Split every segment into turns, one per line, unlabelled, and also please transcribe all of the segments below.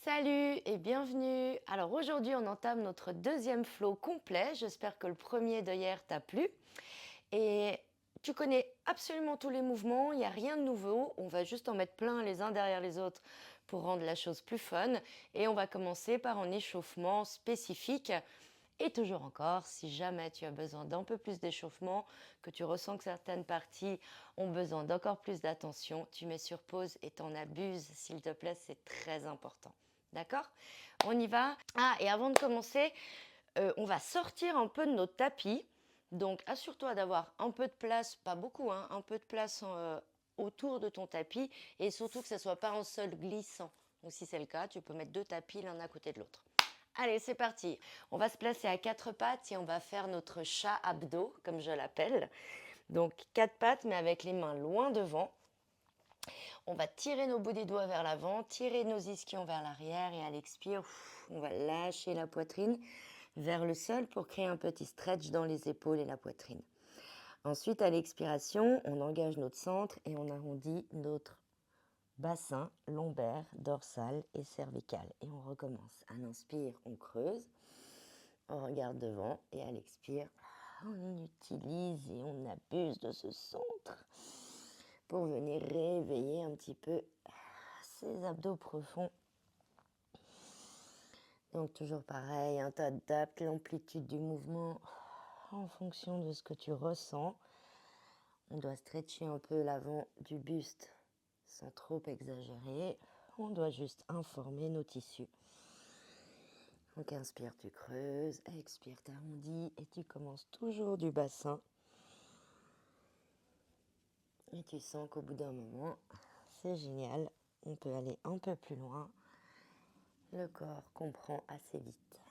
Salut et bienvenue. Alors aujourd'hui, on entame notre deuxième flow complet. J'espère que le premier de hier t'a plu. Et tu connais absolument tous les mouvements, il n'y a rien de nouveau. On va juste en mettre plein les uns derrière les autres pour rendre la chose plus fun. Et on va commencer par un échauffement spécifique. Et toujours encore, si jamais tu as besoin d'un peu plus d'échauffement, que tu ressens que certaines parties ont besoin d'encore plus d'attention, tu mets sur pause et t'en abuses, s'il te plaît, c'est très important. D'accord? On y va. Ah, et avant de commencer, on va sortir un peu de notre tapis. Donc, assure-toi d'avoir un peu de place, pas beaucoup, hein, un peu de place autour de ton tapis et surtout que ce ne soit pas un sol glissant. Donc, si c'est le cas, tu peux mettre deux tapis l'un à côté de l'autre. Allez, c'est parti. On va se placer à quatre pattes et on va faire notre chat abdos, comme je l'appelle. Donc, quatre pattes, mais avec les mains loin devant. On va tirer nos bouts des doigts vers l'avant, tirer nos ischions vers l'arrière et à l'expire, on va lâcher la poitrine vers le sol pour créer un petit stretch dans les épaules et la poitrine. Ensuite, à l'expiration, on engage notre centre et on arrondit notre bassin lombaire, dorsal et cervical. Et on recommence. À l'inspire, on creuse, on regarde devant et à l'expire, on utilise et on abuse de ce centre pour venir réveiller un petit peu ces abdos profonds. Donc toujours pareil, tu adaptes l'amplitude du mouvement en fonction de ce que tu ressens. On doit stretcher un peu l'avant du buste sans trop exagérer. On doit juste informer nos tissus. Donc inspire, tu creuses, expire, tu arrondis et tu commences toujours du bassin. Et tu sens qu'au bout d'un moment, c'est génial, on peut aller un peu plus loin. Le corps comprend assez vite.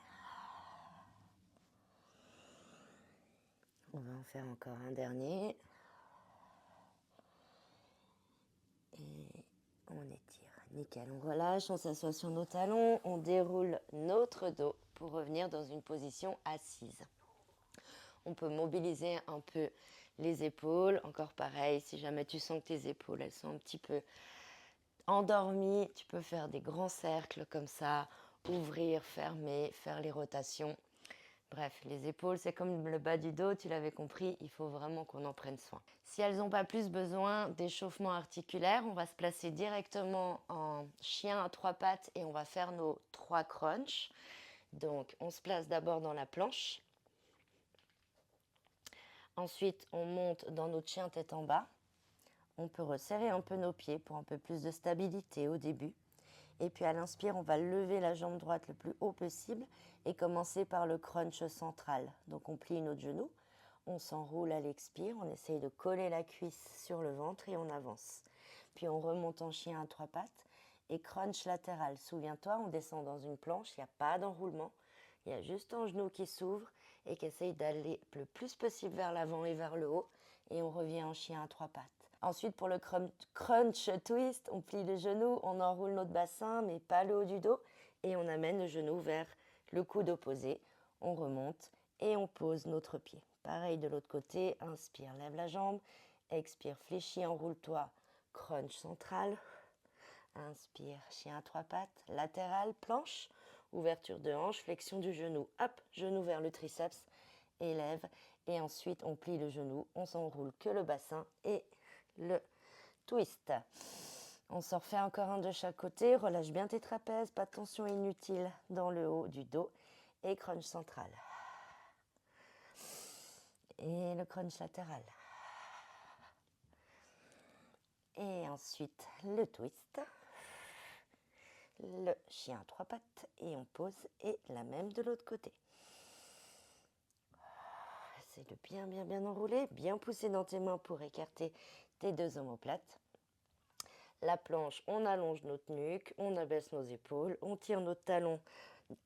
On va en faire encore un dernier. Et on étire. Nickel, on relâche, on s'assoit sur nos talons, on déroule notre dos pour revenir dans une position assise. On peut mobiliser un peu les épaules. Encore pareil, si jamais tu sens que tes épaules elles sont un petit peu endormies, tu peux faire des grands cercles comme ça, ouvrir, fermer, faire les rotations. Bref, les épaules, c'est comme le bas du dos, tu l'avais compris, il faut vraiment qu'on en prenne soin. Si elles n'ont pas plus besoin d'échauffement articulaire, on va se placer directement en chien à trois pattes et on va faire nos trois crunchs. Donc, on se place d'abord dans la planche. Ensuite, on monte dans notre chien tête en bas. On peut resserrer un peu nos pieds pour un peu plus de stabilité au début. Et puis à l'inspire, on va lever la jambe droite le plus haut possible et commencer par le crunch central. Donc on plie notre genou, on s'enroule à l'expire, on essaye de coller la cuisse sur le ventre et on avance. Puis on remonte en chien à trois pattes et crunch latéral. Souviens-toi, on descend dans une planche, il n'y a pas d'enroulement, il y a juste un genou qui s'ouvre et qui essaye d'aller le plus possible vers l'avant et vers le haut et on revient en chien à trois pattes. Ensuite, pour le crunch twist, on plie les genoux, on enroule notre bassin, mais pas le haut du dos, et on amène le genou vers le coude opposé. On remonte et on pose notre pied. Pareil de l'autre côté, inspire, lève la jambe, expire, fléchis, enroule-toi, crunch central. Inspire, chien à trois pattes, latéral, planche, ouverture de hanche, flexion du genou. Hop, genou vers le triceps, élève, et ensuite on plie le genou, on s'enroule que le bassin et le twist. On s'en refait encore un de chaque côté, relâche bien tes trapèzes, pas de tension inutile dans le haut du dos et crunch central. Et le crunch latéral. Et ensuite le twist, le chien à trois pattes et on pose et la même de l'autre côté. Essaye de bien enrouler, bien pousser dans tes mains pour écarter tes deux omoplates. La planche, on allonge notre nuque, on abaisse nos épaules, on tire notre talon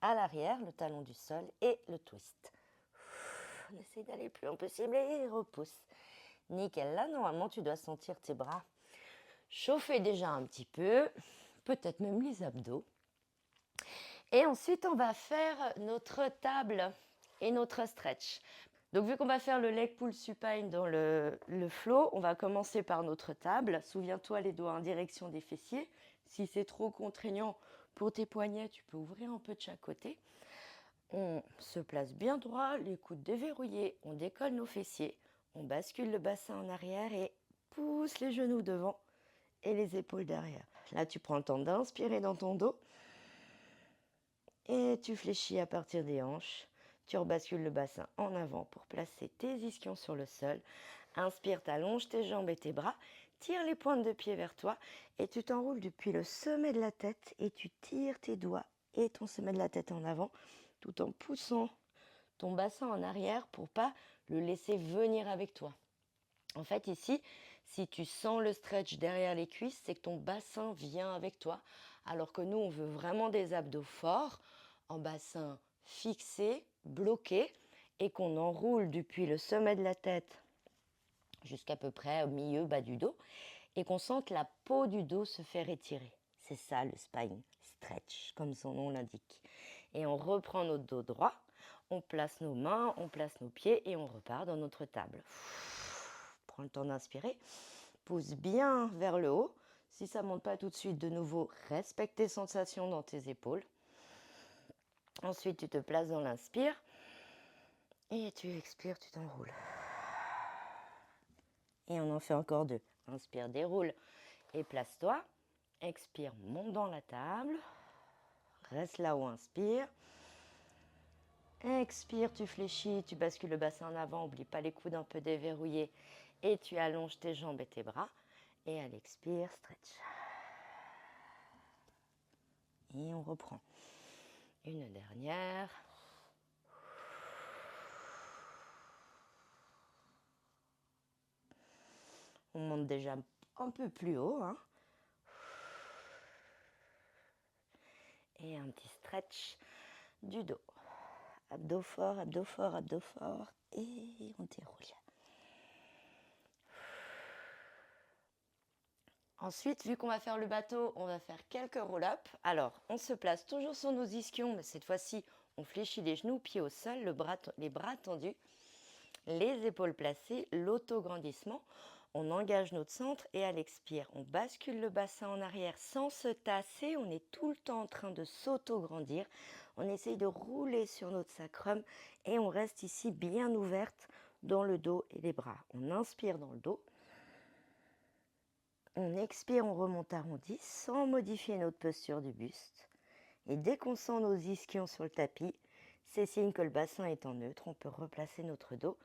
à l'arrière, le talon du sol et le twist. On essaie d'aller le plus loin possible et repousse. Nickel, là normalement tu dois sentir tes bras chauffer déjà un petit peu, peut-être même les abdos. Et ensuite on va faire notre table et notre stretch. Donc vu qu'on va faire le leg pull supine dans le flow, on va commencer par notre table. Souviens-toi les doigts en direction des fessiers. Si c'est trop contraignant, Pour tes poignets, tu peux ouvrir un peu de chaque côté. On se place bien droit, les coudes déverrouillés, on décolle nos fessiers, on bascule le bassin en arrière et pousse les genoux devant et les épaules derrière. Là, tu prends le temps d'inspirer dans ton dos et tu fléchis à partir des hanches. Tu rebascules le bassin en avant pour placer tes ischions sur le sol. Inspire, t'allonges tes jambes et tes bras, tire les pointes de pied vers toi et tu t'enroules depuis le sommet de la tête et tu tires tes doigts et ton sommet de la tête en avant tout en poussant ton bassin en arrière pour pas le laisser venir avec toi. En fait, ici, si tu sens le stretch derrière les cuisses, c'est que ton bassin vient avec toi, alors que nous, on veut vraiment des abdos forts, en bassin fixé, bloqué, et qu'on enroule depuis le sommet de la tête jusqu'à peu près au milieu, bas du dos, et qu'on sente la peau du dos se faire étirer. C'est ça le spine stretch, comme son nom l'indique. Et on reprend notre dos droit, on place nos mains, on place nos pieds et on repart dans notre table. Prends le temps d'inspirer, pousse bien vers le haut. Si ça ne monte pas tout de suite, de nouveau, respecte tes sensations dans tes épaules. Ensuite, tu te places dans l'inspire et tu expires, tu t'enroules. Et on en fait encore deux. Inspire, déroule et place-toi. Expire, monte dans la table. Reste là où inspire. Expire, tu fléchis, tu bascules le bassin en avant. N'oublie pas les coudes un peu déverrouillés. Et tu allonges tes jambes et tes bras. Et à l'expire, stretch. Et on reprend. Une dernière. On monte déjà un peu plus haut. Et un petit stretch du dos. Abdos fort, abdos fort, abdos fort. Et on déroule. Ensuite, vu qu'on va faire le bateau, on va faire quelques roll-up. Alors, on se place toujours sur nos ischions, mais cette fois-ci, on fléchit les genoux, pieds au sol, les bras tendus, les épaules placées, l'autograndissement. On engage notre centre et à l'expire, on bascule le bassin en arrière sans se tasser. On est tout le temps en train de s'autograndir. On essaye de rouler sur notre sacrum et on reste ici bien ouverte dans le dos et les bras. On inspire dans le dos. On expire, on remonte arrondi sans modifier notre posture du buste. Et dès qu'on sent nos ischions sur le tapis, c'est signe que le bassin est en neutre. On peut replacer notre dos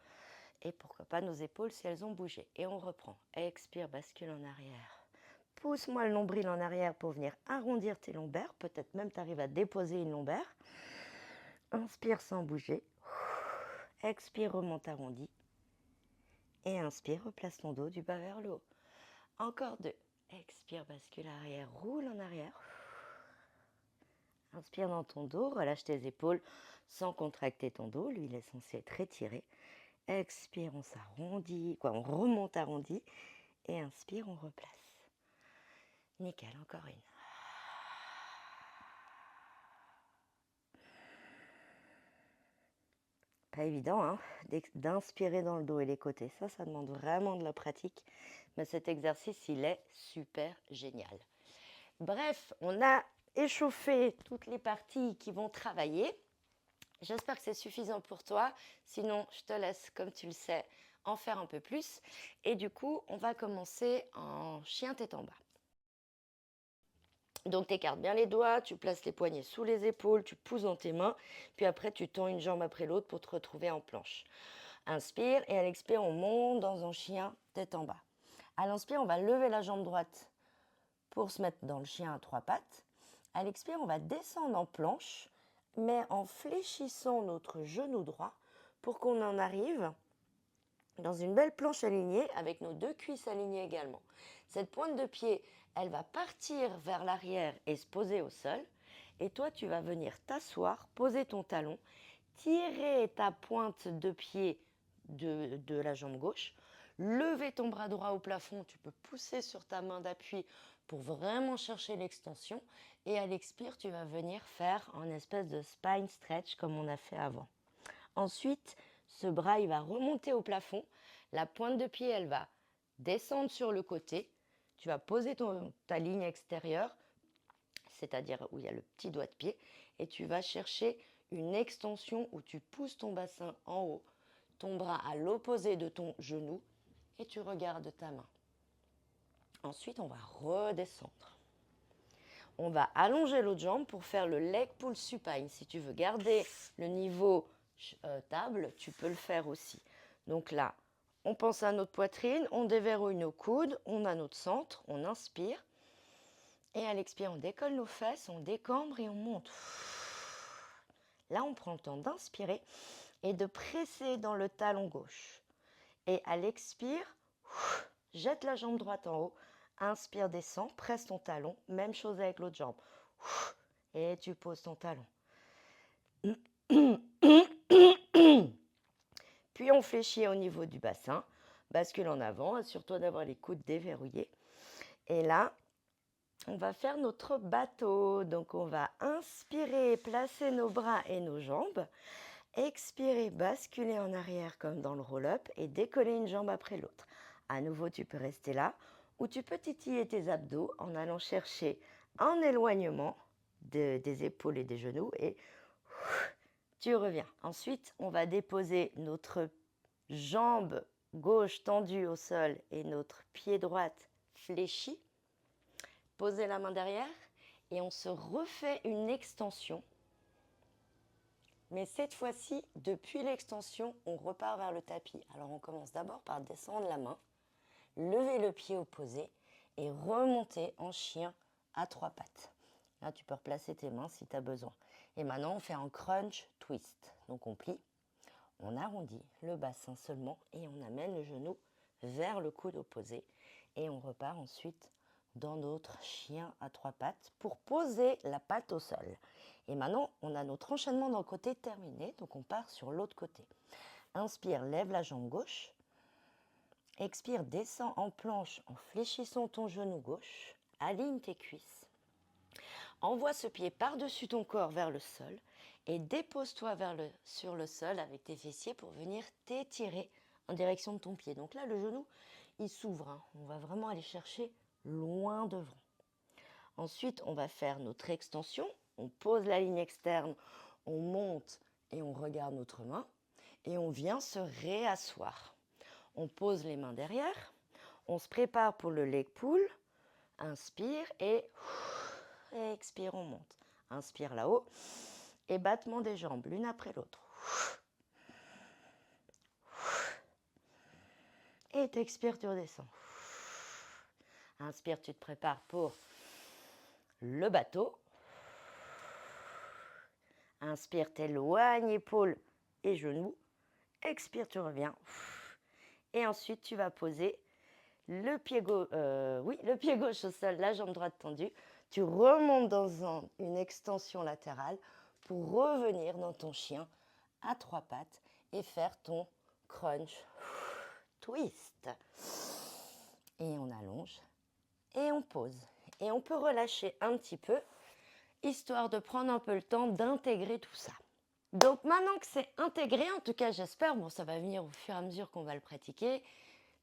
et pourquoi pas nos épaules si elles ont bougé. Et on reprend. Expire, bascule en arrière. Pousse-moi le nombril en arrière pour venir arrondir tes lombaires. Peut-être même tu arrives à déposer une lombaire. Inspire sans bouger. Expire, remonte arrondi. Et inspire, replace ton dos du bas vers le haut. Encore deux. Expire, bascule arrière, roule en arrière. Inspire dans ton dos, relâche tes épaules sans contracter ton dos. Lui, il est censé être étiré. Expire, on s'arrondit, on remonte arrondi. Et inspire, on replace. Nickel, encore une. Pas évident, hein, d'inspirer dans le dos et les côtés. Ça demande vraiment de la pratique. Mais cet exercice, il est super génial. Bref, on a échauffé toutes les parties qui vont travailler. J'espère que c'est suffisant pour toi. Sinon, je te laisse, comme tu le sais, en faire un peu plus. Et du coup, on va commencer en chien tête en bas. Donc, tu écartes bien les doigts, tu places les poignets sous les épaules, tu pousses dans tes mains. Puis après, tu tends une jambe après l'autre pour te retrouver en planche. Inspire et à l'expire, on monte dans un chien tête en bas. À l'inspire, on va lever la jambe droite pour se mettre dans le chien à trois pattes. À l'expire, on va descendre en planche, mais en fléchissant notre genou droit pour qu'on en arrive dans une belle planche alignée avec nos deux cuisses alignées également. Cette pointe de pied, elle va partir vers l'arrière et se poser au sol. Et toi, tu vas venir t'asseoir, poser ton talon, tirer ta pointe de pied de la jambe gauche, lever ton bras droit au plafond. Tu peux pousser sur ta main d'appui pour vraiment chercher l'extension. Et à l'expire, tu vas venir faire un espèce de spine stretch comme on a fait avant. Ensuite, ce bras, il va remonter au plafond. La pointe de pied, elle va descendre sur le côté. Tu vas poser ta ligne extérieure. c'est-à-dire où il y a le petit doigt de pied, et tu vas chercher une extension où tu pousses ton bassin en haut, ton bras à l'opposé de ton genou, et tu regardes ta main. Ensuite, on va redescendre. On va allonger l'autre jambe pour faire le leg pull supine. Si tu veux garder le niveau table, tu peux le faire aussi. Donc là, on pense à notre poitrine, on déverrouille nos coudes, on a notre centre, on inspire. Et à l'expire, on décolle nos fesses, on décambre et on monte. Là, on prend le temps d'inspirer et de presser dans le talon gauche. Et à l'expire, jette la jambe droite en haut. Inspire, descend, presse ton talon. Même chose avec l'autre jambe. Et tu poses ton talon. Puis on fléchit au niveau du bassin. Bascule en avant. Assure-toi d'avoir les coudes déverrouillés. Et là, on va faire notre bateau. Donc on va inspirer, placer nos bras et nos jambes. Expirer, basculer en arrière comme dans le roll-up et décoller une jambe après l'autre. À nouveau, tu peux rester là ou tu peux titiller tes abdos en allant chercher un éloignement des épaules et des genoux et tu reviens. Ensuite, on va déposer notre jambe gauche tendue au sol et notre pied droite fléchi. Poser la main derrière et on se refait une extension. Mais cette fois-ci, depuis l'extension, on repart vers le tapis. Alors on commence d'abord par descendre la main, lever le pied opposé et remonter en chien à 3 pattes. Là, tu peux replacer tes mains si tu as besoin. Et maintenant, on fait un crunch twist. Donc on plie, on arrondit le bassin seulement et on amène le genou vers le coude opposé. Et on repart ensuite dans notre chien à 3 pattes pour poser la patte au sol. Et maintenant, on a notre enchaînement d'un côté terminé, donc on part sur l'autre côté. Inspire, lève la jambe gauche. Expire, descends en planche en fléchissant ton genou gauche. Aligne tes cuisses. Envoie ce pied par-dessus ton corps vers le sol et dépose-toi sur le sol avec tes fessiers pour venir t'étirer en direction de ton pied. Donc là, le genou, il s'ouvre. On va vraiment aller chercher loin devant. Ensuite, on va faire notre extension. On pose la ligne externe, on monte et on regarde notre main. Et on vient se réasseoir. On pose les mains derrière. On se prépare pour le leg pull. Inspire et expire, on monte. Inspire là-haut. Et battement des jambes, l'une après l'autre. Et t'expires, tu redescends. Inspire, tu te prépares pour le bateau. Inspire, t'éloignes épaules et genoux. Expire, tu reviens. Et ensuite, tu vas poser le pied gauche au sol, la jambe droite tendue. Tu remontes dans une extension latérale pour revenir dans ton chien à 3 pattes et faire ton crunch twist. Et on allonge et on pose. Et on peut relâcher un petit peu, histoire de prendre un peu le temps d'intégrer tout ça. Donc maintenant que c'est intégré, en tout cas j'espère, bon ça va venir au fur et à mesure qu'on va le pratiquer,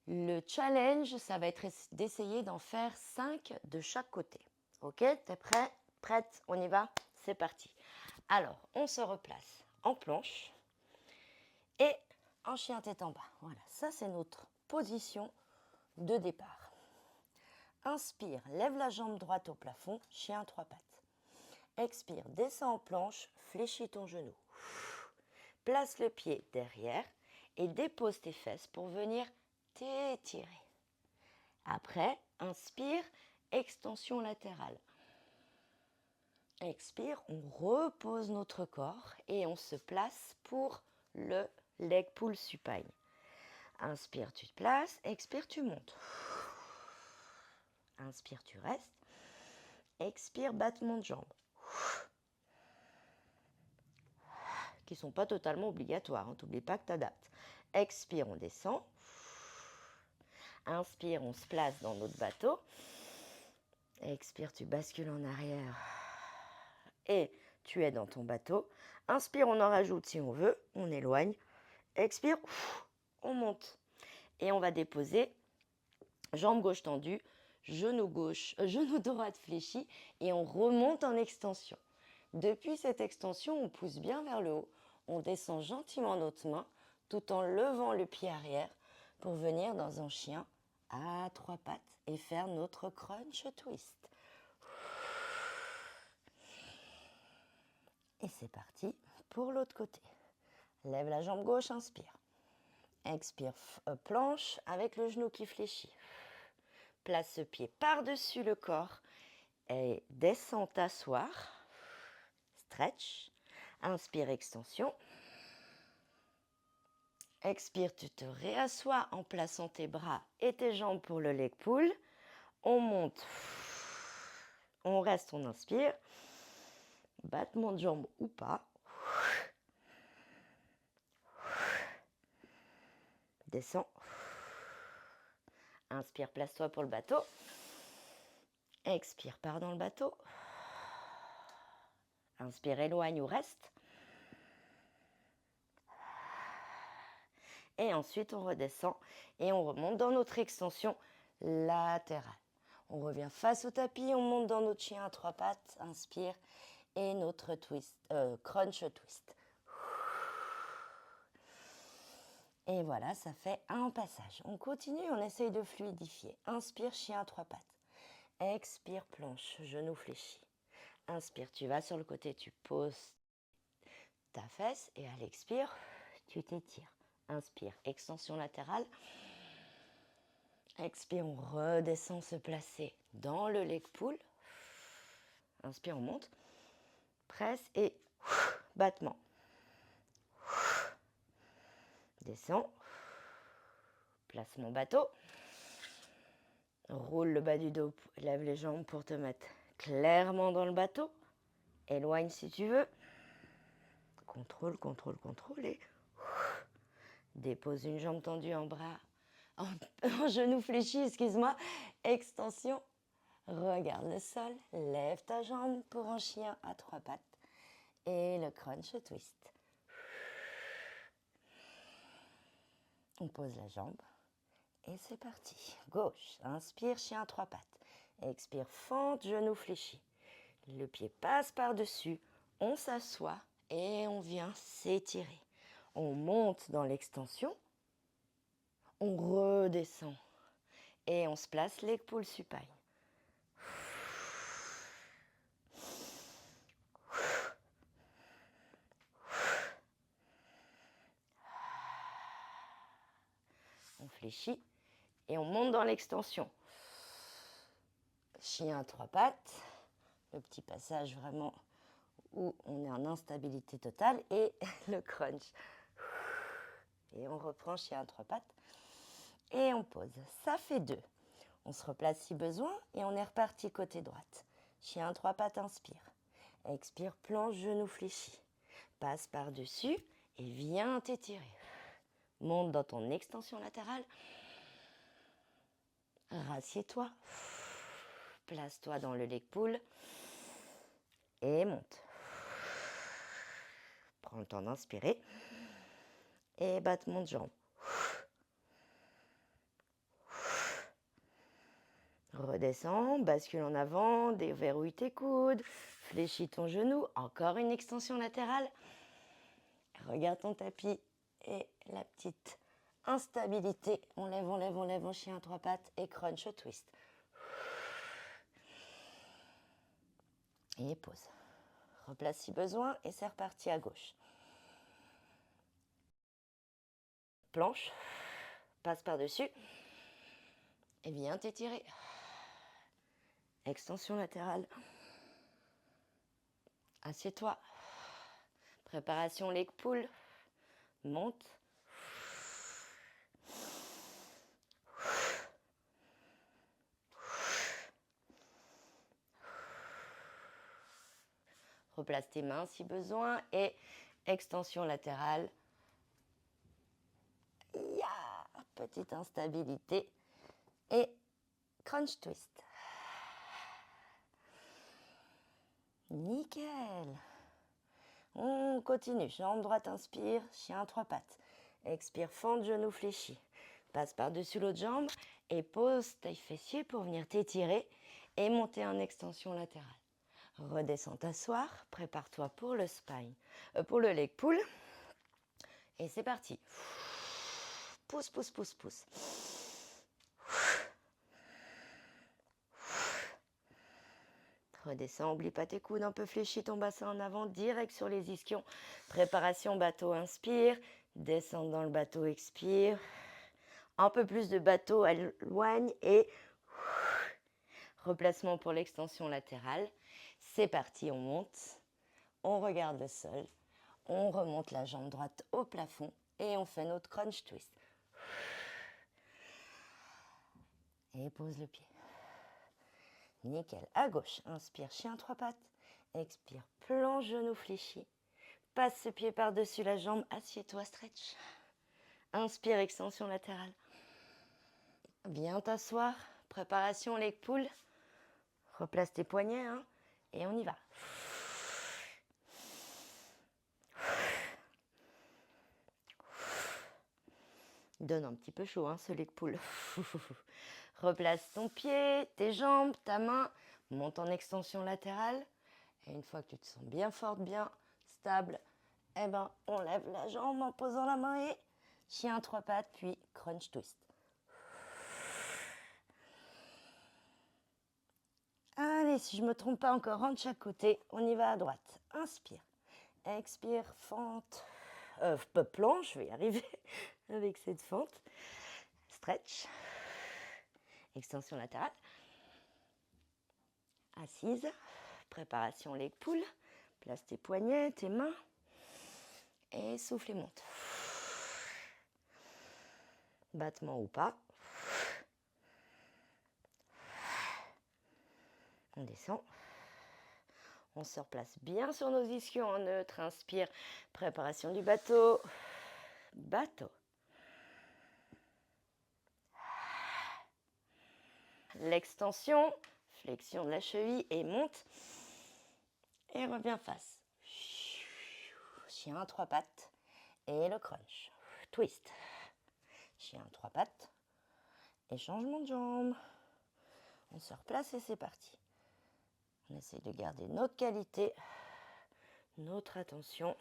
le challenge ça va être d'essayer d'en faire 5 de chaque côté. Ok, t'es prêt? Prête? On y va? C'est parti. Alors, on se replace en planche et en chien tête en bas. Voilà, ça c'est notre position de départ. Inspire, lève la jambe droite au plafond, chien 3 pattes. Expire, descends en planche, fléchis ton genou. Place le pied derrière et dépose tes fesses pour venir t'étirer. Après, inspire, extension latérale. Expire, on repose notre corps et on se place pour le leg pull supine. Inspire, tu te places. Expire, tu montes. Inspire, tu restes. Expire, battement de jambes. Qui ne sont pas totalement obligatoires. N'oublie pas que tu adaptes. Expire, on descend. Inspire, on se place dans notre bateau. Expire, tu bascules en arrière. Et tu es dans ton bateau. Inspire, on en rajoute si on veut. On éloigne. Expire, on monte. Et on va déposer jambe gauche tendue, genou gauche, genou droite fléchi et on remonte en extension. Depuis cette extension, on pousse bien vers le haut, on descend gentiment notre main tout en levant le pied arrière pour venir dans un chien à 3 pattes et faire notre crunch twist. Et c'est parti pour l'autre côté. Lève la jambe gauche, inspire. Expire, planche avec le genou qui fléchit. Place ce pied par-dessus le corps et descends t'asseoir. Stretch. Inspire, extension. Expire, tu te réassois en plaçant tes bras et tes jambes pour le leg pull. On monte. On reste, on inspire. Battement de jambes ou pas. Descends. Inspire, place-toi pour le bateau. Expire, pars dans le bateau. Inspire, éloigne ou reste. Et ensuite, on redescend et on remonte dans notre extension latérale. On revient face au tapis, on monte dans notre chien à 3 pattes. Inspire et notre twist, crunch twist. Et voilà, ça fait un passage. On continue, on essaye de fluidifier. Inspire, chien à 3 pattes. Expire, planche, genou fléchi. Inspire, tu vas sur le côté, tu poses ta fesse et à l'expire, tu t'étires. Inspire, extension latérale. Expire, on redescend se placer dans le leg pull. Inspire, on monte. Presse et battement. Descends. Place mon bateau. Roule le bas du dos, lève les jambes pour te mettre clairement dans le bateau. Éloigne si tu veux. Contrôle, contrôle, contrôle et dépose une jambe tendue en bras, en genou fléchi, excuse-moi. Extension. Regarde le sol. Lève ta jambe pour un chien à 3 pattes. Et le crunch twist. On pose la jambe. Et c'est parti. Gauche. Inspire, chien à 3 pattes. Expire, fente, genou fléchi. Le pied passe par-dessus. On s'assoit et on vient s'étirer. On monte dans l'extension. On redescend. Et on se place leg pull supine. On fléchit et on monte dans l'extension. Chien à 3 pattes. Le petit passage vraiment où on est en instabilité totale et le crunch. Et on reprend chien à 3 pattes et on pose. Ça fait 2. On se replace si besoin et on est reparti côté droite. Chien à 3 pattes, inspire. Expire, planche, genou fléchi. Passe par-dessus et viens t'étirer. Monte dans ton extension latérale. Rassieds-toi. Place-toi dans le leg pull. Et monte. Prends le temps d'inspirer. Et battement de jambe. Redescends, bascule en avant, déverrouille tes coudes, fléchis ton genou, encore une extension latérale. Regarde ton tapis et la petite instabilité. On lève, on lève, on lève en chien à 3 pattes et crunch twist. Et pause. Replace si besoin et c'est reparti à gauche. Planche, passe par-dessus et viens t'étirer. Extension latérale. Assieds-toi. Préparation leg pull. Monte. Replace tes mains si besoin et extension latérale. Petite instabilité et crunch twist. Nickel. On continue. Jambe droite, inspire. Chien à 3 pattes. Expire, fente, genou fléchi. Passe par-dessus l'autre jambe Et pose tes fessiers pour venir t'étirer et monter en extension latérale. Redescends t'asseoir, prépare-toi pour le spine, pour le leg pull. Et c'est parti. Pousse, pousse, pousse, pousse. Redescends, oublie pas tes coudes, un peu fléchis ton bassin en avant, direct sur les ischions. Préparation bateau, inspire. Descends dans le bateau, expire. Un peu plus de bateau, éloigne et replacement pour l'extension latérale. C'est parti, on monte. On regarde le sol. On remonte la jambe droite au plafond et on fait notre crunch twist. Et pose le pied. Nickel. À gauche, inspire, chien trois pattes. Expire, plan, genou fléchi. Passe ce pied par-dessus la jambe, assieds-toi, stretch. Inspire, extension latérale. Viens t'asseoir. Préparation leg pull. Replace tes poignets, hein, et on y va. Donne un petit peu chaud, hein, ce leg pull. Replace ton pied, tes jambes, ta main. Monte en extension latérale. Et une fois que tu te sens bien forte, bien stable, eh ben, on lève la jambe en posant la main et chien trois pattes, puis crunch twist. Allez, si je ne me trompe pas encore, rentre de chaque côté. On y va à droite. Inspire. Expire, fente. Plan, je vais y arriver avec cette fente. Stretch. Extension latérale. Assise. Préparation leg pull. Place tes poignets, tes mains. Et souffle et monte. Battement ou pas. On descend. On se replace bien sur nos ischions en neutre. Inspire. Préparation du bateau. Bateau. L'extension. Flexion de la cheville et monte. Et reviens face. Chien trois pattes. Et le crunch. Twist. Chien trois pattes. Et changement de jambe. On se replace et c'est parti. On essaie de garder notre qualité, notre attention.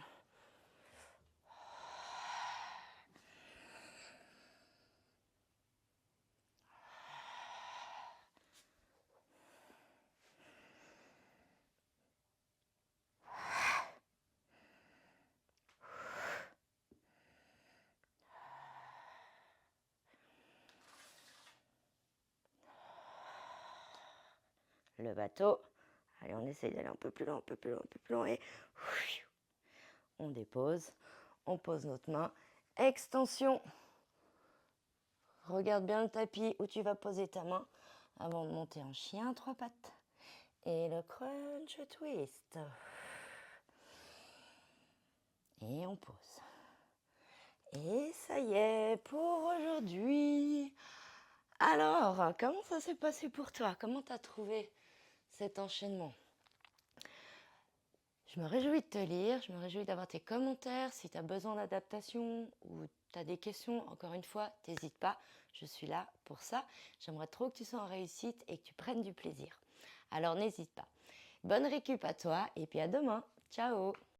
Le bateau. Allez, on essaye d'aller un peu plus loin, un peu plus loin, un peu plus loin. Et on dépose. On pose notre main. Extension. Regarde bien le tapis où tu vas poser ta main avant de monter en chien trois pattes. Et le crunch twist. Et on pose. Et ça y est pour aujourd'hui. Alors, comment ça s'est passé pour toi? Comment tu as trouvé cet enchaînement? Je me réjouis de te lire, je me réjouis d'avoir tes commentaires. Si tu as besoin d'adaptation ou tu as des questions, encore une fois, n'hésite pas, je suis là pour ça. J'aimerais trop que tu sois en réussite et que tu prennes du plaisir. Alors n'hésite pas. Bonne récup à toi et puis à demain. Ciao!